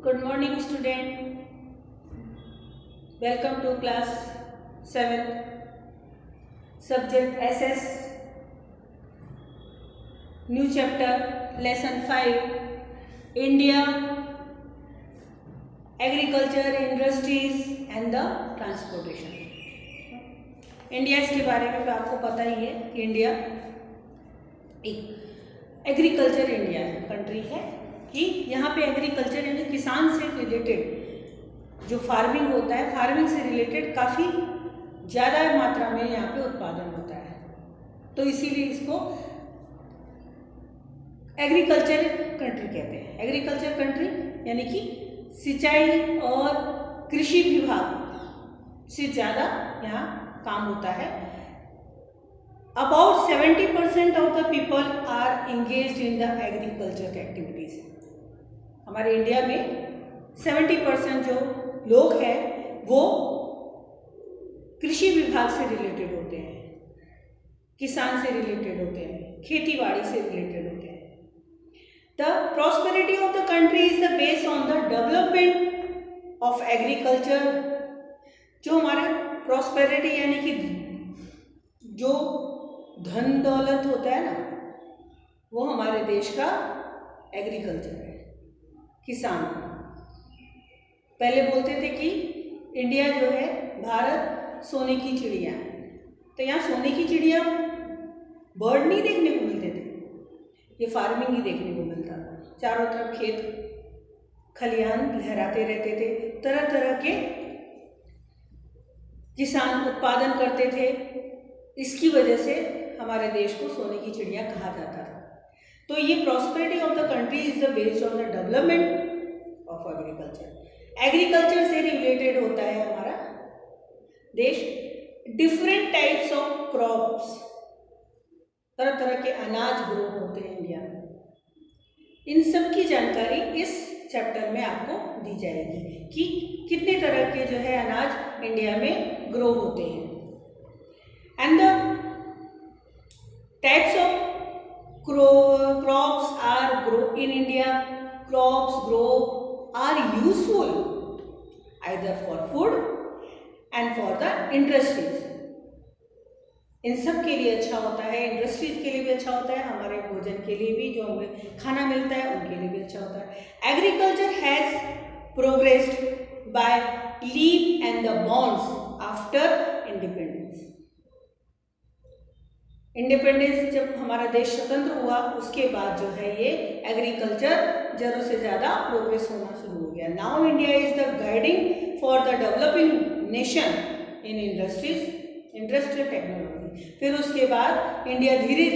Good morning, student. Welcome to class 7th. Subject SS. New chapter, lesson 5. India, agriculture, industries and the transportation. India के बारे में तो आपको पता ही है कि इंडिया एक एग्रीकल्चर इंडिया कंट्री है कि यहाँ पे एग्रीकल्चर यानी किसान से रिलेटेड जो फार्मिंग होता है, फार्मिंग से रिलेटेड काफ़ी ज़्यादा मात्रा में यहाँ पे उत्पादन होता है, तो इसीलिए इसको एग्रीकल्चर कंट्री कहते हैं। एग्रीकल्चर कंट्री यानी कि सिंचाई और कृषि विभाग से ज़्यादा यहाँ काम होता है। About 70% of the people are engaged in the agriculture activities. हमारे इंडिया में 70% जो लोग हैं वो कृषि विभाग से रिलेटेड होते हैं, किसान से रिलेटेड होते हैं, खेती बाड़ी से रिलेटेड होते हैं। The prosperity of the country is the based on the development of agriculture. जो हमारा प्रॉस्पेरिटी यानी कि जो धन दौलत होता है ना, वो हमारे देश का एग्रीकल्चर है, किसान। पहले बोलते थे कि इंडिया जो है भारत सोने की चिड़िया है, तो यहाँ सोने की चिड़िया बर्ड नहीं देखने को मिलते थे, ये फार्मिंग ही देखने को मिलता था। चारों तरफ खेत खलिहान लहराते रहते थे, तरह तरह के किसान उत्पादन करते थे। इसकी वजह से हमारे देश को सोने की चिड़िया कहा जाता था। तो ये prosperity of the country is the based on the development of agriculture. Agriculture से रिलेटेड होता है हमारा देश। डिफरेंट टाइप्स ऑफ क्रॉप्स, तरह तरह के अनाज ग्रो होते हैं इंडिया में। इन सब की जानकारी इस चैप्टर में आपको दी जाएगी कि कितने तरह के जो है अनाज इंडिया में ग्रो होते हैं। And the types of crops are grow in India. Crops grow are useful either for food and for the industries. इन सब के लिए अच्छा होता है, इंडस्ट्रीज के लिए भी अच्छा होता है, हमारे भोजन के लिए भी, जो हमें खाना मिलता है उनके लिए भी अच्छा होता है। Agriculture has progressed by leap and the bounds after independence. Independence जब हमारा देश स्वतंत्र हुआ उसके बाद जो है ये एग्रीकल्चर जरूर से ज़्यादा प्रोग्रेस होना शुरू हो गया। Now India is the guiding for the developing nation in industrial technology. फिर उसके बाद इंडिया धीरे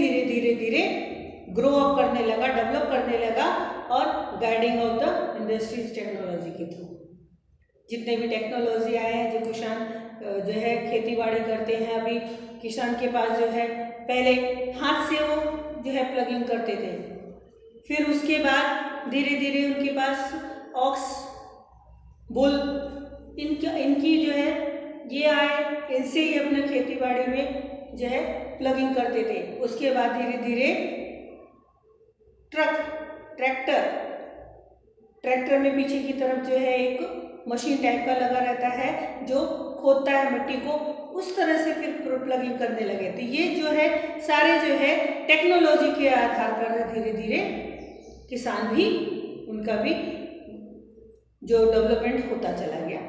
धीरे ग्रो अप करने लगा, डेवलप करने लगा, और guiding of the industries technology के थ्रू जितने भी टेक्नोलॉजी आए हैं, जो किसान जो है खेती बाड़ी करते हैं, अभी किसान के पास जो है पहले हाथ से वो जो है प्लगिंग करते थे, फिर उसके बाद धीरे धीरे उनके पास ऑक्स बुल इनकी जो है ये आए, इनसे ही अपने खेती बाड़ी में जो है प्लगिंग करते थे। उसके बाद धीरे धीरे ट्रैक्टर में पीछे की तरफ जो है एक मशीन टाइप का लगा रहता है जो खोदता है मिट्टी को, उस तरह से फिर प्लगिंग करने लगे। तो ये जो है सारे जो है टेक्नोलॉजी के आधार पर धीरे धीरे किसान भी, उनका भी जो डेवलपमेंट होता चला गया।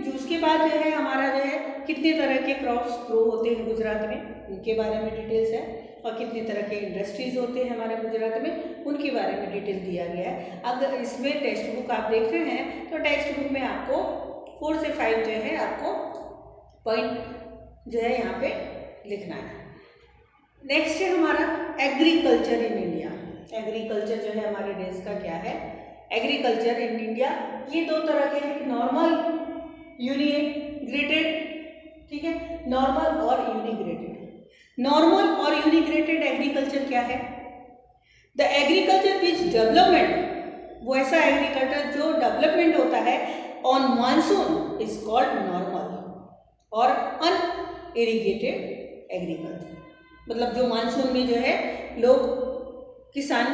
जो उसके बाद जो है हमारा जो है कितने तरह के क्रॉप्स ग्रो होते हैं गुजरात में, उनके बारे में डिटेल्स है, और कितने तरह के इंडस्ट्रीज होते हैं हमारे गुजरात में, उनके बारे में डिटेल दिया गया है। अगर इसमें टेक्स्ट बुक आप देख रहे हैं तो टेक्स्ट बुक में आपको 4 से 5 जो है आपको पॉइंट जो है यहाँ पे लिखना है। नेक्स्ट है हमारा एग्रीकल्चर इन इंडिया। एग्रीकल्चर जो है हमारे देश का क्या है, एग्रीकल्चर इन इंडिया ये दो तरह के हैं, नॉर्मल यूनिग्रेटेड, ठीक है, नॉर्मल और यूनिग्रेटेड। नॉर्मल और यूनिग्रेटेड एग्रीकल्चर क्या है? द एग्रीकल्चर विच डेवलपमेंट, वो ऐसा एग्रीकल्चर जो डेवलपमेंट होता है on monsoon is called normal, और अनइरिगेटेड एग्रीकल्चर मतलब जो मानसून में जो है लोग किसान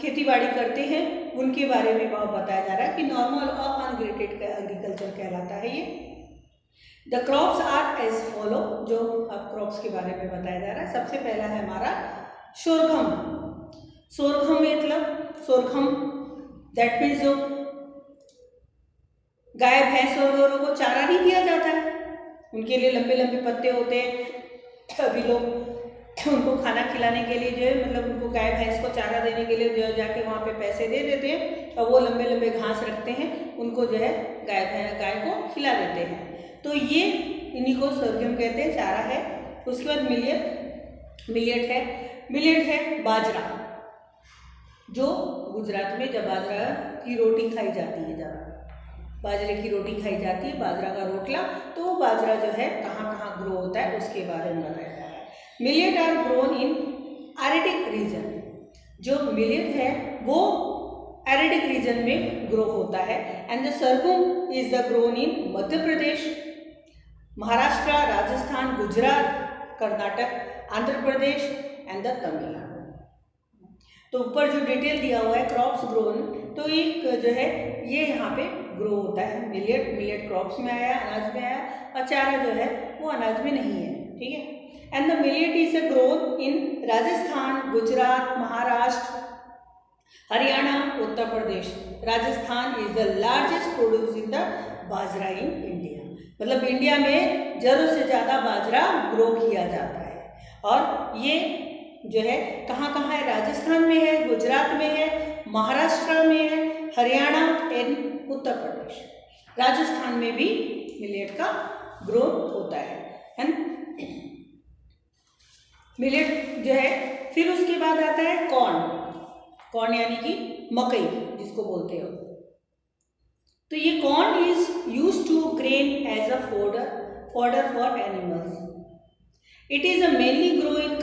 खेती बाड़ी करते हैं उनके बारे में वह बताया जा रहा है कि नॉर्मल और अनग्रेडेड एग्रीकल्चर कहलाता है ये। The crops are as follow, जो अब क्रॉप्स के बारे में बताया जा रहा है। सबसे पहला है हमारा सोरघम। सोरघम मतलब सोरघम दैट मीन्स जो गाय भैंस और को चारा ही दिया जाता है, उनके लिए लंबे लंबे पत्ते होते हैं। अभी लोग उनको खाना खिलाने के लिए जो है मतलब उनको गाय भैंस को चारा देने के लिए जो जाके वहाँ पे पैसे दे देते हैं और वो लंबे लंबे घास रखते हैं, उनको जो है गाय को खिला देते हैं। तो ये इन्हीं को सोरघम कहते हैं, चारा है। उसके बाद मिलेट है बाजरा, जो गुजरात में जब बाजरा की रोटी खाई जाती है, ज़्यादा बाजरे की रोटी खाई जाती है, बाजरा का रोटला, तो वो बाजरा जो है कहाँ कहाँ ग्रो होता है उसके बारे में बताया जा रहा है। Millet are grown in aridic region, जो मिलेट है वो एरिडिक रीजन में ग्रो होता है। And the sorghum is the grown in Madhya Pradesh, Maharashtra, Rajasthan, Gujarat, Karnataka, Andhra Pradesh and the Tamil Nadu. तो ऊपर जो डिटेल दिया हुआ है क्रॉप्स ग्रोन, तो एक जो है ये यहाँ पे ग्रो होता है। मिलेट क्रॉप्स में आया, अनाज में आया, और चारा जो है वो अनाज में नहीं है, ठीक है। And the millet is a grown in Rajasthan, Gujarat, Maharashtra, Haryana, Uttar Pradesh. Rajasthan is the largest produce in the bajra in India, मतलब इंडिया में ज़रूर से ज़्यादा बाजरा ग्रो किया जाता है। और ये जो है कहाँ कहाँ है, राजस्थान में है, गुजरात में है, महाराष्ट्र में है, हरियाणा एंड उत्तर प्रदेश। राजस्थान में भी मिलेट का ग्रोथ होता है। मिलेट जो है, फिर उसके बाद आता है कॉर्न यानी कि मकई जिसको बोलते हो। तो ये corn is use to grain as a fodder for animals. It is a mainly grow in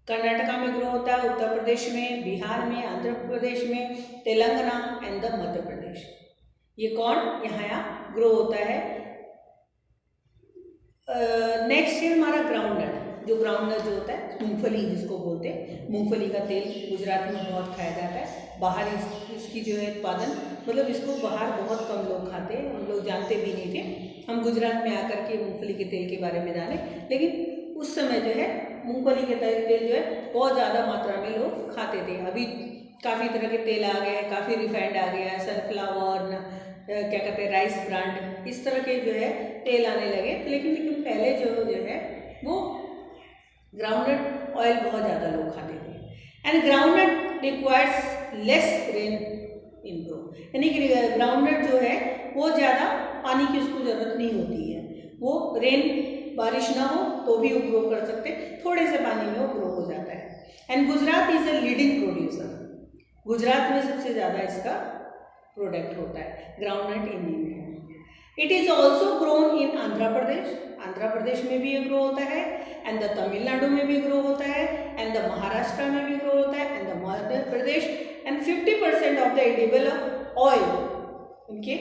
Karnataka में ग्रो होता है, उत्तर प्रदेश में, बिहार में, आंध्र प्रदेश में, तेलंगाना एंड द मध्य प्रदेश। ये कॉर्न यहाँ ग्रो होता है। नेक्स्ट है हमारा ग्राउंडनट। जो ग्राउंडनट जो होता है, मूंगफली जिसको बोलते हैं, मूंगफली का तेल गुजरात में बहुत खाया जाता है। बाहर इसकी जो है उत्पादन, मतलब इसको बाहर बहुत कम लोग खाते हैं, हम लोग जानते भी नहीं थे। हम गुजरात में आकर के मूंगफली के तेल के बारे में जाने, लेकिन उस समय जो है मूंगफली के तेल जो है बहुत ज़्यादा मात्रा में लोग खाते थे। अभी काफ़ी तरह के तेल आ गए हैं, काफ़ी रिफाइंड आ गया है, सनफ्लावर, क्या कहते हैं, राइस ब्रांड, इस तरह के जो है तेल आने लगे। लेकिन पहले जो है वो ग्राउंडनट ऑयल बहुत ज़्यादा लोग खाते थे। And groundnut requires less rain in grow, यानी कि ग्राउंडनट जो है वो ज़्यादा पानी की उसको ज़रूरत नहीं होती है। वो बारिश ना हो तो भी वो ग्रो कर सकते, थोड़े से पानी में वो ग्रो हो जाता है। And Gujarat is a leading producer, Gujarat में सबसे ज़्यादा इसका प्रोडक्ट होता है groundnut in India. It is also grown in Andhra Pradesh में भी ये ग्रो होता है, एंड द तमिलनाडु में भी ग्रो होता है, एंड द महाराष्ट्र में भी ग्रो होता है, and the Madhya Pradesh. And 50% of the edible oil, इनके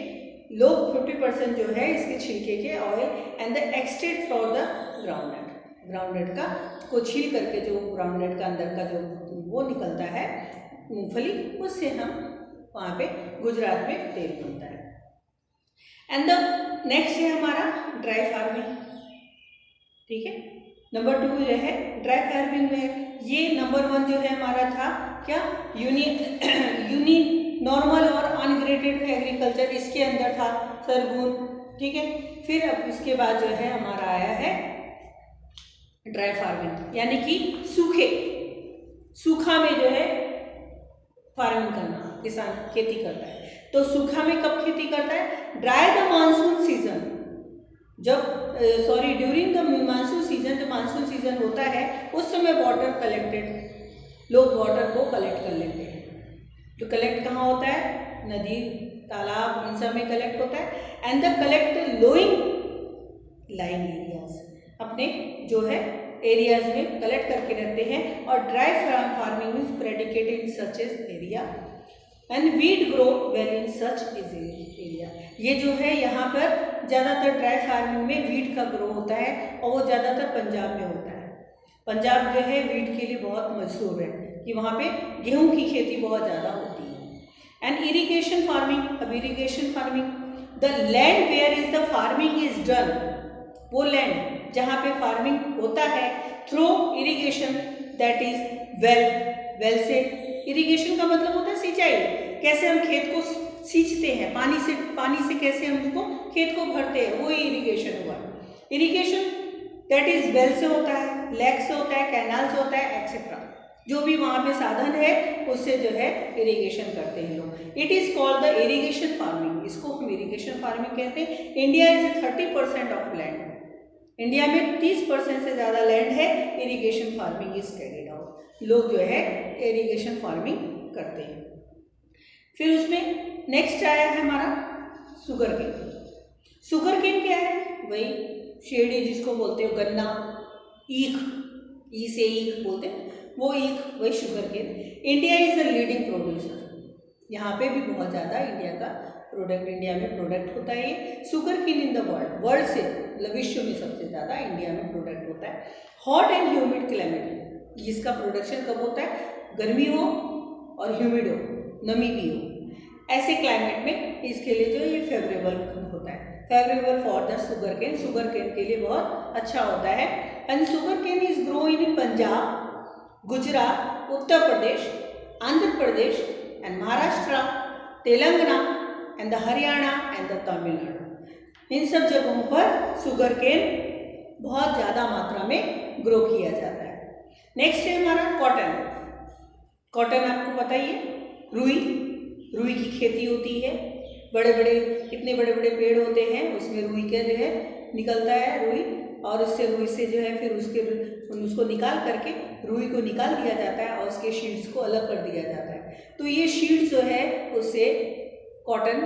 लोग 50% जो है इसके छिलके के oil and the extract from the groundnut का को छील करके जो ग्राउंडनट का अंदर का जो वो निकलता है मूंगफली, उससे हम वहाँ पे गुजरात में तेल बनता है। एंड द नेक्स्ट है हमारा ड्राई फार्मिंग, ठीक है। नंबर 2 जो है ड्राई फार्मिंग में, ये नंबर 1 जो है हमारा था क्या, यूनी नॉर्मल और अनग्रेडेड एग्रीकल्चर, इसके अंदर था सरगुन, ठीक है। फिर अब इसके बाद जो है हमारा आया है ड्राई फार्मिंग, यानी कि सूखा में जो है फार्मिंग करना, किसान खेती करता है। तो सूखा में कब खेती करता है, dry the monsoon season, during the monsoon season, जब मानसून सीजन होता है उस समय वाटर कलेक्टेड, लोग वाटर को कलेक्ट कर लेते हैं। तो कलेक्ट कहाँ होता है, नदी, तालाब, इन सब में कलेक्ट होता है। And the collect lying areas, अपने जो है एरियाज में कलेक्ट करके रहते हैं। और dry farming is predicated in such area and wheat grow well in such area. ये जो है यहाँ पर ज़्यादातर ड्राई फार्मिंग में वीट का ग्रो होता है, और वो ज़्यादातर पंजाब में होता है। पंजाब जो है वीट के लिए बहुत मशहूर है, कि वहाँ पे गेहूं की खेती बहुत ज़्यादा होती है। एंड इरिगेशन फार्मिंग, अब irrigation farming, the land where is the farming is done, वो लैंड जहाँ पे फार्मिंग होता है through irrigation, that is well. Well से, इरिगेशन का मतलब होता है सिंचाई, कैसे हम खेत को सींचते हैं, पानी से कैसे हम उसको खेत को भरते हैं, वो इरिगेशन हुआ। इरिगेशन दैट इज वेल से होता है, लेक से होता है, कैनाल से होता है, एक्सेट्रा, जो भी वहाँ पे साधन है उससे जो है इरिगेशन करते हैं लोग। It is called the irrigation farming, इसको हम इरिगेशन फार्मिंग कहते हैं। India is 30% of land, India में 30% से ज़्यादा लैंड है irrigation farming is carried out, लोग जो है इरिगेशन फार्मिंग करते हैं। फिर उसमें नेक्स्ट आया है हमारा शुगर केन। शुगर केन क्या है? वही शेरडी जिसको बोलते हो, गन्ना, ईख, ई से ईख बोलते हैं, वो ईख, वही sugar cane. India is the leading producer, यहाँ पे भी बहुत ज़्यादा इंडिया का प्रोडक्ट, इंडिया में प्रोडक्ट होता है ये sugar cane in the world, world से मतलब विश्व में सबसे ज़्यादा इंडिया में प्रोडक्ट होता है। हॉट एंड ह्यूमिड क्लाइमेट, जिसका प्रोडक्शन कब होता है? गर्मी हो और ह्यूमिड हो, नमी भी हो, ऐसे क्लाइमेट में इसके लिए जो ये फेवरेबल होता है, favourable for the sugar cane, sugar cane के लिए बहुत अच्छा होता है। And sugar cane is grow in Punjab, Gujarat, Uttar Pradesh, Andhra Pradesh and Maharashtra, Telangana and the Haryana and the Tamil Nadu, इन सब जगहों पर शुगर केन बहुत ज़्यादा मात्रा में ग्रो किया जाता है। नेक्स्ट है हमारा कॉटन। कॉटन आपको पता ही है, रुई की खेती होती है, बड़े बड़े इतने बड़े बड़े पेड़ होते हैं, उसमें रुई का जो है निकलता है रुई, और उससे रुई से जो है फिर उसको निकाल करके रुई को निकाल दिया जाता है और उसके शीट्स को अलग कर दिया जाता है। तो ये शीट्स जो है उससे कॉटन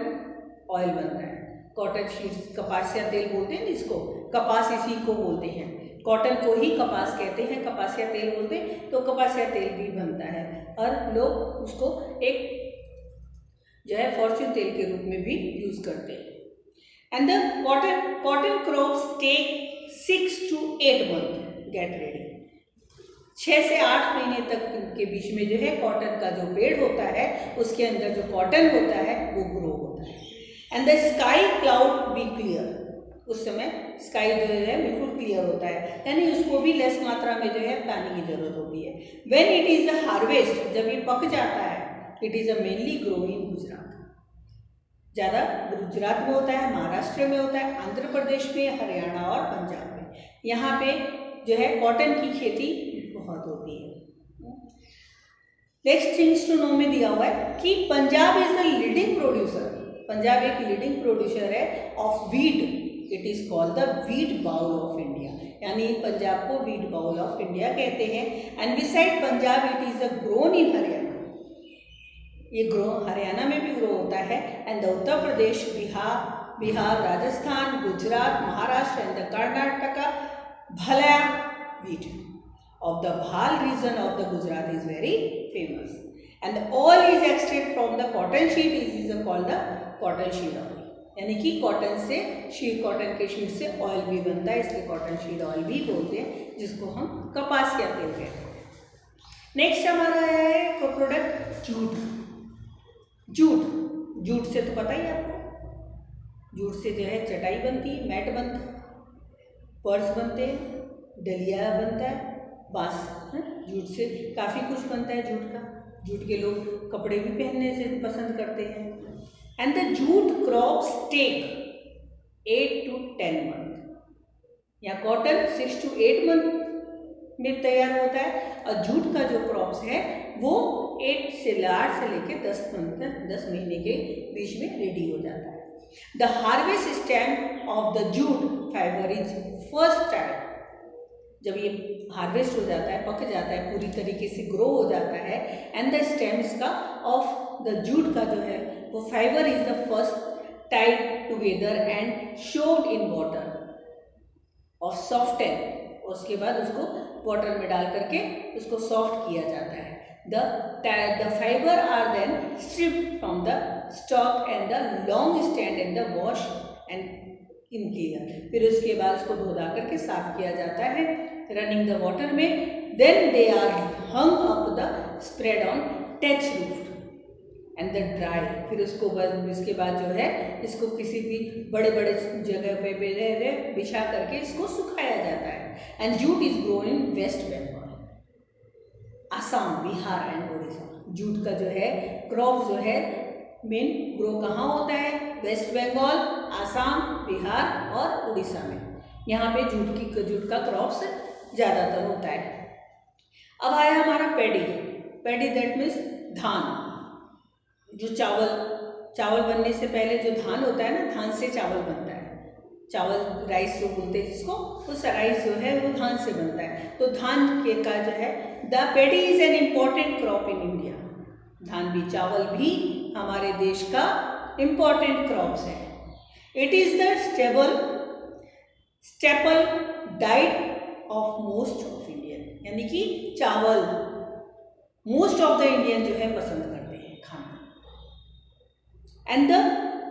ऑयल बनता है, कॉटन शीट्स, कपासिया तेल बोलते हैं जिसको, कपास इसी को बोलते हैं, कॉटन को ही कपास कहते हैं, कपासिया तेल बोलते हैं, तो कपासिया तेल भी बनता है और लोग उसको एक जो है फॉर्च्यून तेल के रूप में भी यूज करते हैं। And the cotton crops take 6 to 8 months get ready, 6 से 8 महीने तक के बीच में जो है कॉटन का जो पेड़ होता है उसके अंदर जो कॉटन होता है वो ग्रो होता है। And the sky could be clear, उस समय स्काई जो है बिल्कुल क्लियर होता है, यानी उसको भी लेस मात्रा में जो है पानी की जरूरत होती है। When it is the harvest, जब ये पक जाता है, it is a mainly grow इन गुजरात, ज़्यादा गुजरात में होता है, महाराष्ट्र में होता है, आंध्र प्रदेश में, हरियाणा और पंजाब में, यहाँ पे जो है कॉटन की खेती बहुत होती है। नेक्स्ट थिंग्स टू नो में दिया हुआ है कि Punjab is the leading producer, Punjab एक लीडिंग प्रोड्यूसर है of wheat, it is called the wheat bowl of India, यानी पंजाब को वीट बाउल ऑफ इंडिया कहते हैं। And beside Punjab it is the grown in Haryana, ये ग्रो हरियाणा में भी ग्रो होता है। And the Uttar Pradesh, Bihar, Rajasthan, Gujarat, Maharashtra and the Karnataka भला wheat of the Bhal region of the Gujarat is very famous, and the oil is extracted from the cotton sheet is called the cotton sheet oil, यानी कि cotton से cotton के sheet से oil भी बनता है, इसलिए कॉटन शीट ऑयल भी बोलते हैं, जिसको हम कपासिया तेल कहते हैं। नेक्स्ट हमारा आया है को प्रोडक्ट जूट से तो पता ही आपको, जूट से जो है चटाई बनती है, मैट बनता है, पर्स बनते हैं, डलिया बनता है, बांस, जूट से काफ़ी कुछ बनता है जूट का, जूट के लोग कपड़े भी पहनने से पसंद करते हैं। And the jute crops take 8 to 10 months, या कॉटन 6 to 8 month में तैयार होता है, और जूट का जो क्रॉप्स है वो 8 से लेकर 10 महीने के बीच में रेडी हो जाता है। The harvest stem of the jute fibre is first time, जब ये हार्वेस्ट हो जाता है, पक जाता है, पूरी तरीके से ग्रो हो जाता है, एंड द स्टेम्स का ऑफ द जूट का जो है वो fibre is the first Tide together and showed in water और सॉफ्टन, उसके बाद उसको वाटर में डाल करके उसको सॉफ्ट किया जाता है। The fibre are then stripped from the stalk and the long stand and the wash and in clear, फिर उसके बाद उसको धो धा करके साफ किया जाता है रनिंग द वाटर में, then they are hung up the spread on thatch roof and the dry. फिर उसको बस इसके बाद जो है इसको किसी भी बड़े बड़े जगह पे बिछा करके इसको सुखाया जाता है. And jute is grown in West Bengal, Assam, Bihar and Orissa. Jute का जो है क्रॉप जो है मेन ग्रो कहाँ होता है? वेस्ट बंगाल, असम, बिहार और उड़ीसा में. यहाँ पे जूट का क्रॉप्स ज़्यादातर होता है. अब आया हमारा पैडी. पैडी दैट मीन्स धान. जो चावल बनने से पहले जो धान होता है ना, धान से चावल बनता है. चावल राइस जो बोलते हैं जिसको, उस राइस जो है वो धान से बनता है. तो धान के का जो है the paddy is an important crop in India. धान भी, चावल भी हमारे देश का इम्पॉर्टेंट क्रॉप्स है. It is the staple diet of most of Indian. यानी कि चावल मोस्ट ऑफ द इंडियन जो है पसंद करते हैं खाना. And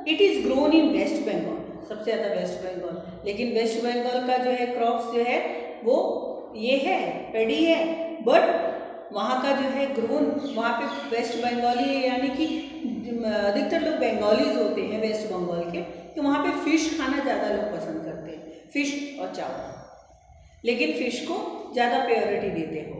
it is grown in West Bengal, सबसे ज़्यादा वेस्ट बंगाल. लेकिन वेस्ट बंगाल का जो है क्रॉप्स जो है वो ये है, पैडी है. बट वहाँ का जो है ग्रोन, वहाँ पे वेस्ट बंगाली यानी कि अधिकतर लोग बंगालीज होते हैं वेस्ट बंगाल के, तो वहाँ पे फिश खाना ज़्यादा लोग पसंद करते हैं, फिश और चावल. लेकिन फिश को ज़्यादा प्रायोरिटी देते हो.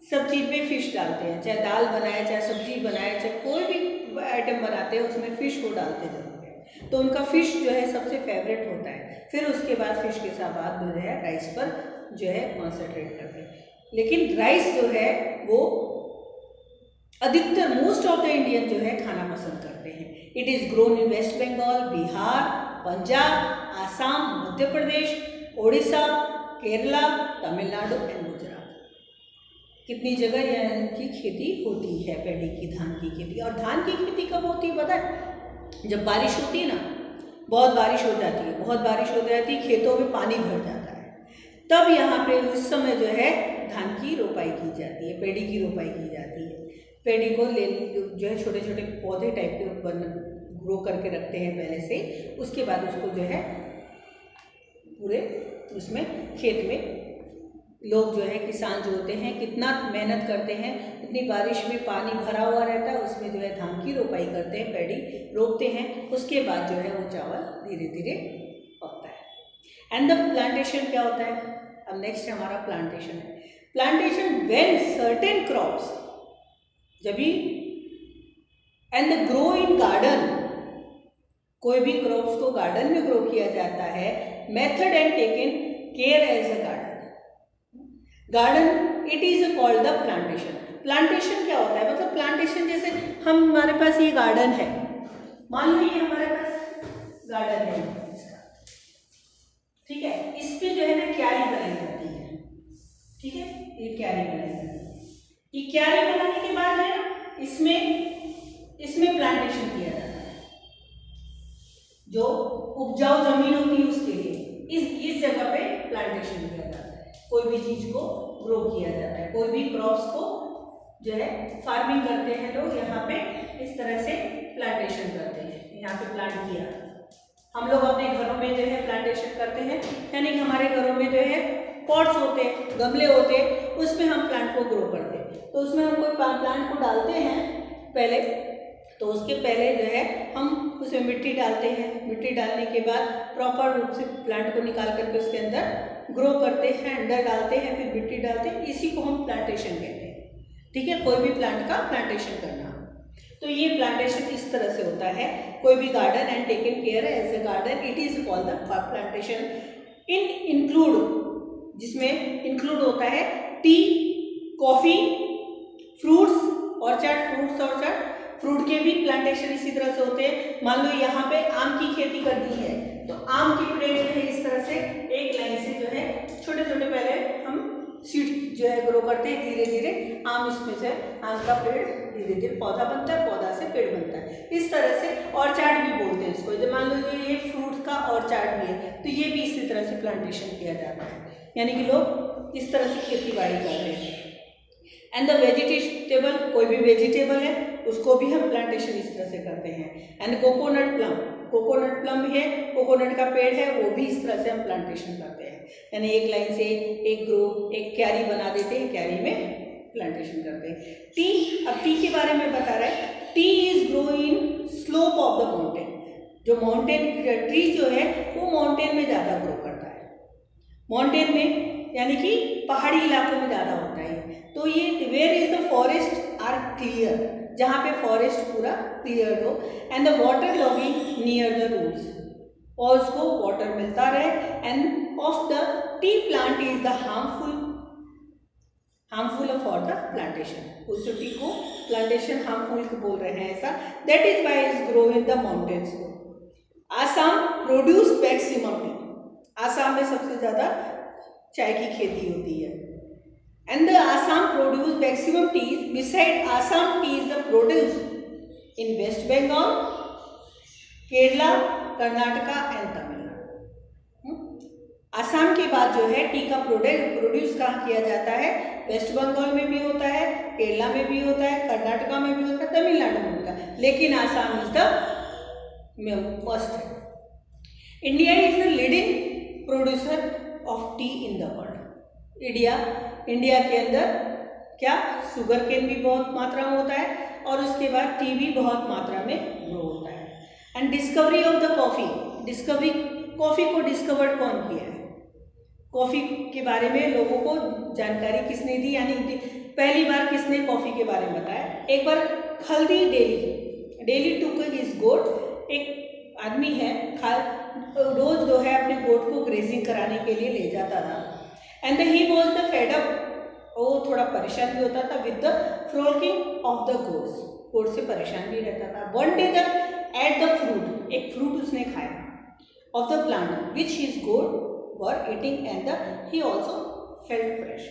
सब चीज़ में फिश डालते हैं, चाहे दाल बनाए, चाहे सब्जी बनाए, चाहे कोई भी आइटम बनाते हैं उसमें फ़िश को डालते जरूर हैं. तो उनका फ़िश जो है सबसे फेवरेट होता है. फिर उसके बाद फिश के साथ जो है राइस पर जो है कॉन्सेंट्रेट करते हैं. लेकिन राइस जो है वो अधिकतर मोस्ट ऑफ द इंडियन जो है खाना पसंद करते हैं. It is grown in West Bengal, Bihar, Punjab, Assam, Madhya Pradesh, Orissa, Kerala, Tamil Nadu and Gujarat. कितनी जगह यह इनकी खेती होती है, पैडी की, धान की खेती. और धान की खेती कब होती है पता है? जब बारिश होती है ना, बहुत बारिश हो जाती है, बहुत बारिश हो जाती है, खेतों में पानी भर जाता है, तब यहाँ पे उस समय जो है धान की रोपाई की जाती है, पैडी की रोपाई की जाती है. पैडी को जो है छोटे छोटे पौधे टाइप के ग्रो करके रखते हैं पहले से. उसके बाद उसको जो है पूरे उसमें खेत में लोग जो है किसान जो होते हैं कितना मेहनत करते हैं. इतनी बारिश में पानी भरा हुआ रहता है, उसमें जो है धान की रोपाई करते हैं, पैडी रोपते हैं. उसके बाद जो है वो चावल धीरे धीरे पकता है. एंड द प्लांटेशन क्या होता है? अब नेक्स्ट हमारा प्लांटेशन है. प्लांटेशन व्हेन सर्टेन क्रॉप्स, जब भी and the grow in garden, कोई भी क्रॉप्स को गार्डन में ग्रो किया जाता है. Method and taken care as a garden, it is called the plantation. Plantation क्या होता है? मतलब प्लांटेशन जैसे हमारे पास ये गार्डन है, मान लो ये हमारे पास गार्डन है इसका, ठीक है. इस पे जो है ना क्यारी बनाई जाती है, ठीक है. ये क्यारी बनाई जाती है. ये क्यारी बनाने के बाद है ना इसमें प्लांटेशन किया जाता है. जो उपजाऊ जमीन होती है उसके लिए इस जगह पे प्लांटेशन किया जाता है. कोई भी चीज को ग्रो किया जाता है, कोई भी क्रॉप्स को जो है फार्मिंग करते हैं लोग. यहाँ पे इस तरह से प्लांटेशन करते हैं. यहाँ पे प्लांट किया. हम लोग अपने घरों में जो है प्लांटेशन करते हैं, यानी कि हमारे घरों में जो है पॉट्स होते हैं, गमले होते हैं, उसमें हम प्लांट को ग्रो करते हैं. तो उसमें हम कोई प्लांट को डालते हैं पहले, तो उसके पहले जो है हम उसमें मिट्टी डालते हैं. मिट्टी डालने के बाद प्रॉपर रूप से प्लांट को निकाल करके उसके अंदर ग्रो करते हैं, अंदर डालते हैं, फिर मिट्टी डालते हैं. इसी को हम प्लांटेशन कहते हैं, ठीक है. कोई भी प्लांट का प्लांटेशन करना. तो ये प्लांटेशन इस तरह से होता है. कोई भी garden and taken care as a garden, it is called the plantation. Include, जिसमें इंक्लूड होता है tea, coffee, fruits, orchard. Fruit के भी प्लांटेशन इसी तरह से होते हैं. मान लो यहाँ पे आम की खेती करनी है, तो आम की पेड़ जो है इस तरह से एक लाइन से जो है छोटे छोटे पहले हम सीड जो है ग्रो करते हैं. धीरे धीरे आम इसमें से आम का पेड़ धीरे धीरे पौधा बनता है, पौधा से पेड़ बनता है. इस तरह से ऑर्चार्ड भी बोलते हैं इसको. जब मान लो ये फ्रूट का ऑर्चार्ड भी है, तो ये भी इसी तरह से प्लांटेशन किया जाता है. यानी कि लोग इस तरह से खेती बाड़ी कर रहे हैं. एंड द वेजिटेबल, कोई भी वेजिटेबल है उसको भी हम प्लांटेशन इस तरह से करते हैं. And coconut plum, coconut plum है, कोकोनट का पेड़ है, वो भी इस तरह से हम प्लांटेशन करते हैं, यानी एक लाइन से एक ग्रो, एक क्यारी बना देते हैं, क्यारी में प्लांटेशन करते हैं। टी, अब टी के बारे में बता रहा है, T is grow in slope of the mountain. जो माउंटेन ट्री जो है वो माउंटेन में ज़्यादा ग्रो करता है, माउंटेन में यानी कि पहाड़ी इलाकों में ज़्यादा होता है। तो ये where is the forest are clear, जहाँ पे फॉरेस्ट पूरा क्लियर हो, and the water logging near the roots, और उसको वाटर मिलता रहे, and of the tea plant is the harmful for the plantation. उस टी को प्लांटेशन हार्मफुल बोल रहे हैं ऐसा, that is why is grow in the mountains. Assam produce maximum tea, Assam में सबसे ज़्यादा चाय की खेती होती है, and the Assam produce maximum teas, beside Assam tea is the produce in West Bengal, Kerala, Karnataka and Tamil Nadu. Assam के बाद जो है टी का प्रोड्यूस कहाँ किया जाता है, वेस्ट बंगाल में भी होता है, केरला में भी होता है, कर्नाटका में भी होता है, तमिलनाडु में होता है, लेकिन आसाम इज द मस्ट है। India is the leading producer of T in the world. India के अंदर क्या, शुगर केन भी बहुत मात्रा में होता है, और उसके बाद टी भी बहुत मात्रा में ग्रो होता है। And discovery of the coffee, coffee को डिस्कवर्ड कौन किया है, कॉफ़ी के बारे में लोगों को जानकारी किसने दी, यानी पहली बार किसने कॉफ़ी के बारे में बताया। एक बार खल्दी डेली टुक इज गोट, एक आदमी है रोज जो है अपने गोट को ग्रेजिंग कराने के लिए ले जाता था, and he was the fed up, वो थोड़ा परेशान भी होता था with the flocking of the goats, goat से परेशान भी रहता था। One day the ate the fruit, एक फ्रूट उसने खाया of the plant which his goat were eating, and he also felt fresh.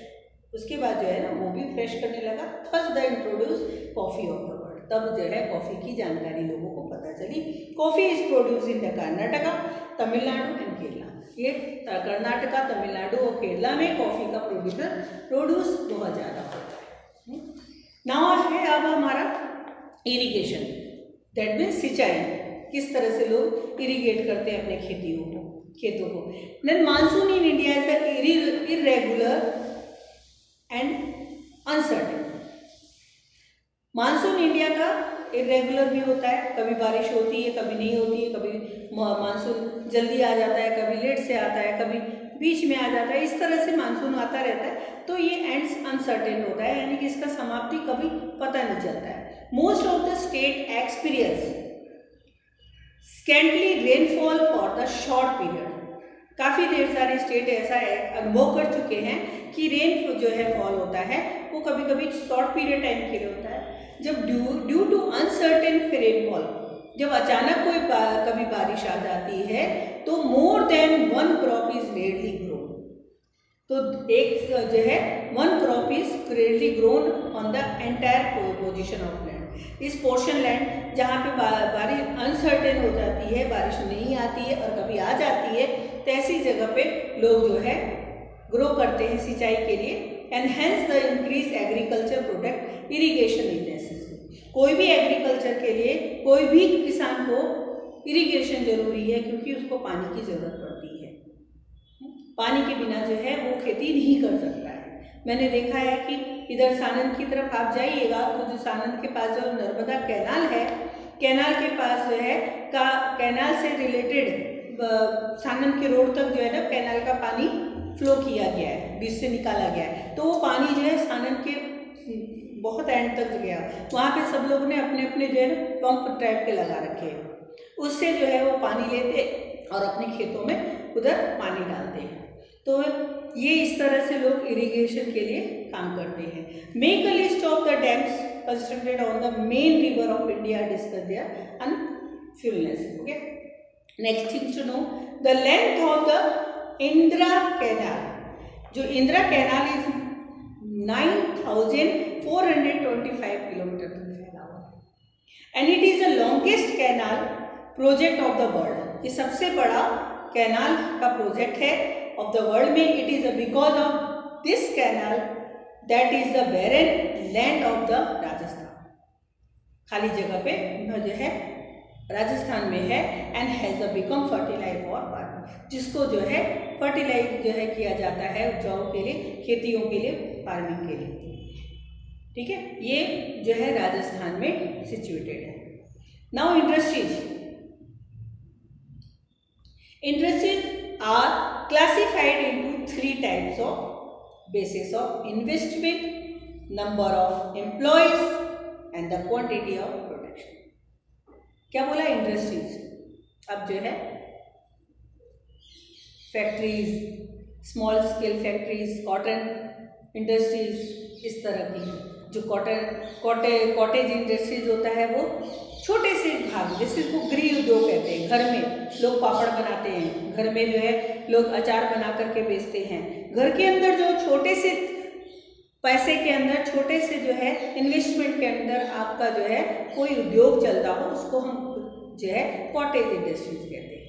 उसके बाद जो है ना वो भी फ्रेश करने लगा। Thus the introduce coffee of the world, तब जो है कॉफ़ी की जानकारी लोगों को पता चली। Coffee is produce in the Karnataka, Tamil Nadu and Kerala. ये कर्नाटका, तमिलनाडु और केरला में कॉफ़ी का प्रोड्यूस बहुत ज़्यादा होता है। नाउ है अब हमारा इरिगेशन, दैट मीन्स सिंचाई, किस तरह से लोग इरिगेट करते हैं अपने खेतों को। Then monsoon in India is the irregular and uncertain. Monsoon India का इरेगुलर भी होता है, कभी बारिश होती है, कभी नहीं होती है, कभी मानसून जल्दी आ जाता है, कभी लेट से आता है, कभी बीच में आ जाता है, इस तरह से मानसून आता रहता है। तो ये एंड्स अनसर्टेन होता है, यानी कि इसका समाप्ति कभी पता नहीं चलता है। Most of the state experience scantly rainfall for the short period. काफ़ी ढेर सारे स्टेट ऐसा अनुभव कर चुके हैं कि रेन जो है फॉल होता है वो कभी कभी शॉर्ट पीरियड टाइम के लिए होता है। जब ड्यू टू अनसर्टेन रेनफॉल, जब अचानक कोई कभी बारिश आ जाती है तो more than one crop is rarely grown. तो एक जो है one crop is rarely grown on the entire position of land. इस पोर्शन लैंड जहाँ पे बारिश अनसर्टेन हो जाती है, बारिश नहीं आती है और कभी आ जाती है, तो ऐसी जगह पे लोग जो है ग्रो करते हैं सिंचाई के लिए। And hence the increase agriculture product irrigation is necessary. कोई भी एग्रीकल्चर के लिए, कोई भी किसान को इरिगेशन जरूरी है, क्योंकि उसको पानी की ज़रूरत पड़ती है। पानी के बिना जो है वो खेती नहीं कर सकता है। मैंने देखा है कि इधर सानंद की तरफ आप जाइएगा तो जो सानंद के पास जो नर्मदा कैनाल है, कैनाल के पास जो है कैनाल से रिलेटेड सानंद के रोड तक जो है ना कैनाल का पानी फ्लो किया गया है, बीच से निकाला गया है। तो वो पानी जो है सानंद के बहुत एंड तक गया। वहाँ पे सब लोगों ने अपने अपने जो है ना पंप टाइप के लगा रखे हैं, उससे जो है वो पानी लेते और अपने खेतों में उधर पानी डालते हैं। तो ये इस तरह से लोग इरिगेशन के लिए काम करते हैं। Make a list of the dams constructed on the main river of India, discuss their usefulness. Okay, next thing to know the length of the Indira canal. जो इंदिरा कैनाल इज 9425 किलोमीटर तक फैला हुआ है, and it is the longest canal project of the world. ये सबसे बड़ा canal का project है ऑफ द वर्ल्ड में। It is because of this canal that is the barren land of the Rajasthan. खाली जगह पे जो है राजस्थान में है and has become fertilise for farming, जिसको जो है फर्टिलाइज जो है किया जाता है उपजाऊ के लिए, खेतियों के लिए, फार्मिंग के लिए। ठीक है, ये जो है राजस्थान में सिचुएटेड है। Now industries are classified into 3 types of basis of investment, number of employees and the quantity of production. क्या बोला? इंडस्ट्रीज। अब जो है factories, small scale factories, cotton industries, इस तरह की जो कॉटेज इंडस्ट्रीज होता है वो छोटे से भाग, जैसे इसको गृह उद्योग कहते हैं। घर में लोग पापड़ बनाते हैं, घर में जो है लोग अचार बना करके बेचते हैं। घर के अंदर जो छोटे से पैसे के अंदर, छोटे से जो है इन्वेस्टमेंट के अंदर आपका जो है कोई उद्योग चलता हो, उसको हम जो है कॉटेज इंडस्ट्रीज कहते हैं।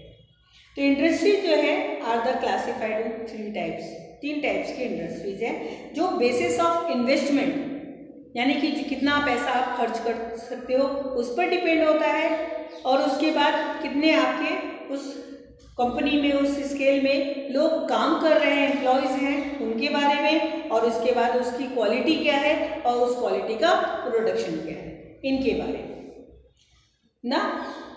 तो इंडस्ट्रीज जो है are the classified in 3 types, 3 types की इंडस्ट्रीज हैं जो बेसिस ऑफ इन्वेस्टमेंट, यानी कि कितना पैसा आप खर्च कर सकते हो उस पर डिपेंड होता है, और उसके बाद कितने आपके उस कंपनी में, उस स्केल में लोग काम कर रहे हैं, एम्प्लॉयज़ हैं, उनके बारे में, और उसके बाद उसकी क्वालिटी क्या है और उस क्वालिटी का प्रोडक्शन क्या है, इनके बारे में ना।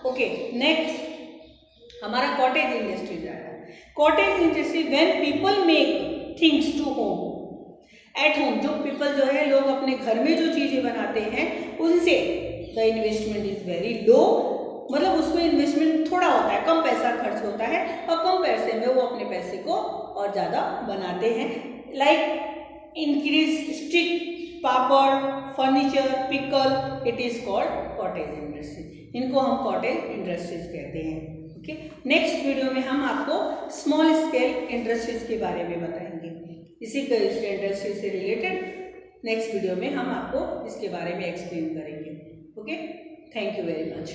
ओके, नेक्स्ट हमारा कॉटेज इंडस्ट्रीज आ रहा है। Cottage industry when people make things to home, at home, जो पीपल जो है लोग अपने घर में जो चीज़ें बनाते हैं उनसे the investment is very low, मतलब उसमें इन्वेस्टमेंट थोड़ा होता है, कम पैसा खर्च होता है, और कम पैसे में वो अपने पैसे को और ज़्यादा बनाते हैं। Like increase stick, papad, furniture, pickle, it is called cottage industry. इनको हम कॉटेज इंडस्ट्रीज कहते हैं। ओके, नेक्स्ट वीडियो में हम आपको स्मॉल स्केल इंडस्ट्रीज के बारे में बताएंगे। इसी इंडस्ट्री से रिलेटेड नेक्स्ट वीडियो में हम आपको इसके बारे में एक्सप्लेन करेंगे। Okay, thank you very much.